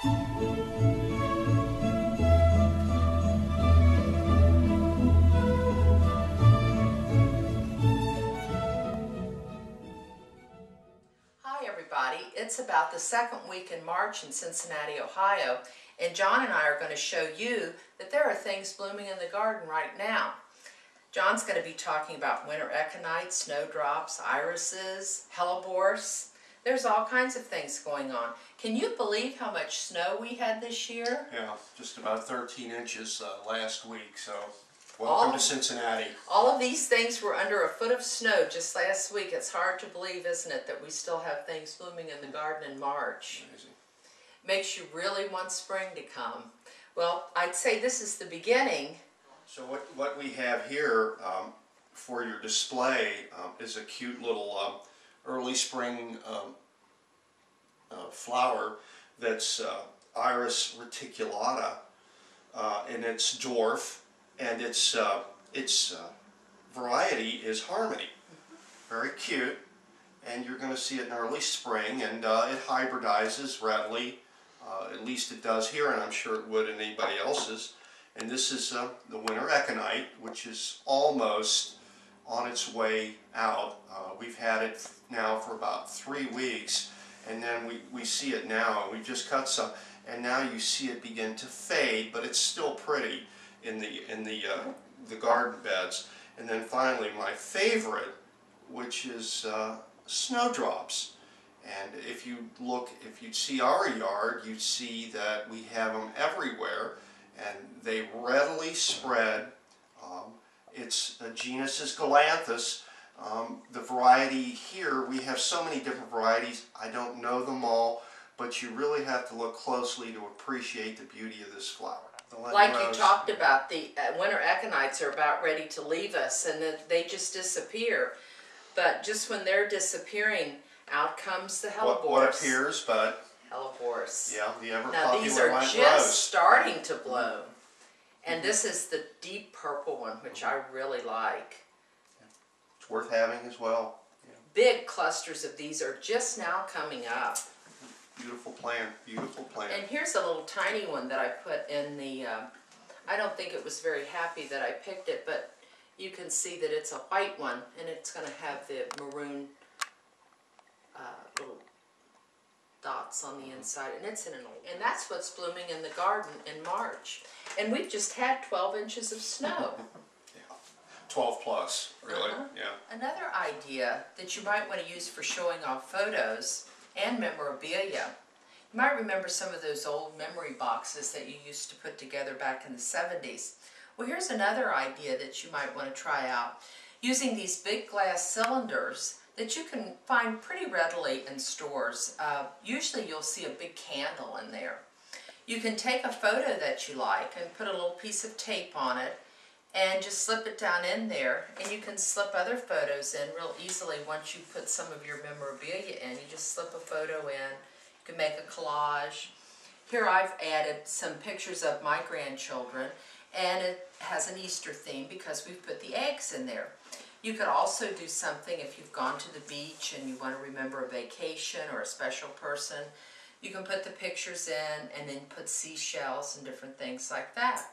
Hi everybody, it's about the second week in March in Cincinnati, Ohio, and John and I are going to show you that there are things blooming in the garden right now. John's going to be talking about winter echinite, snowdrops, irises, hellebores. There's all kinds of things going on. Can you believe how much snow we had this year? Yeah, just about 13 inches last week, so welcome to Cincinnati. All of these things were under a foot of snow just last week. It's hard to believe, isn't it, that we still have things blooming in the garden in March. Amazing. Makes you really want spring to come. Well, I'd say this is the beginning. So what we have here for your display is a cute little early spring flower that's Iris reticulata, and it's dwarf, and its variety is Harmony. Very cute, and you're going to see it in early spring, and it hybridizes readily. At least it does here, and I'm sure it would in anybody else's. And this is the winter echinite, which is almost on its way out. We've had it now for about 3 weeks, and then we see it now. We just cut some, and now you see it begin to fade, but it's still pretty in the garden beds. And then finally, my favorite, which is snowdrops. And if you'd see our yard, you'd see that we have them everywhere, and they readily spread. Its genus is Galanthus. The variety here, we have so many different varieties. I don't know them all, but you really have to look closely to appreciate the beauty of this flower. Like you talked about, the winter echinites are about ready to leave us, and they just disappear. But just when they're disappearing, out comes the hellebores. What appears, but hellebores. Yeah, the ever now popular these are white just rose. starting to bloom, and this is the deep purple one, which I really like. It's worth having as well. Yeah. Big clusters of these are just now coming up. Beautiful plant, beautiful plant. And here's a little tiny one that I put in the. I don't think it was very happy that I picked it, but you can see that it's a white one, and it's going to have the maroon little dots on the inside, and it's in and that's what's blooming in the garden in March. And we've just had 12 inches of snow. Yeah, 12 plus, really. Yeah. Another idea that you might want to use for showing off photos and memorabilia. You might remember some of those old memory boxes that you used to put together back in the 70s. Well, here's another idea that you might want to try out. Using these big glass cylinders that you can find pretty readily in stores. Usually you'll see a big candle in there. You can take a photo that you like and put a little piece of tape on it and just slip it down in there, and you can slip other photos in real easily once you put some of your memorabilia in. You just slip a photo in. You can make a collage. Here I've added some pictures of my grandchildren, and it has an Easter theme because we've put the eggs in there. You could also do something if you've gone to the beach and you want to remember a vacation or a special person. You can put the pictures in and then put seashells and different things like that.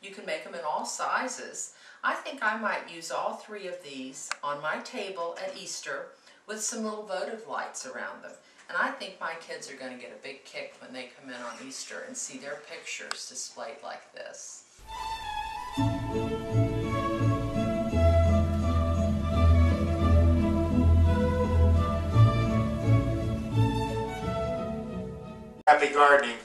You can make them in all sizes. I think I might use all 3 of these on my table at Easter with some little votive lights around them. And I think my kids are going to get a big kick when they come in on Easter and see their pictures displayed like this. Happy gardening.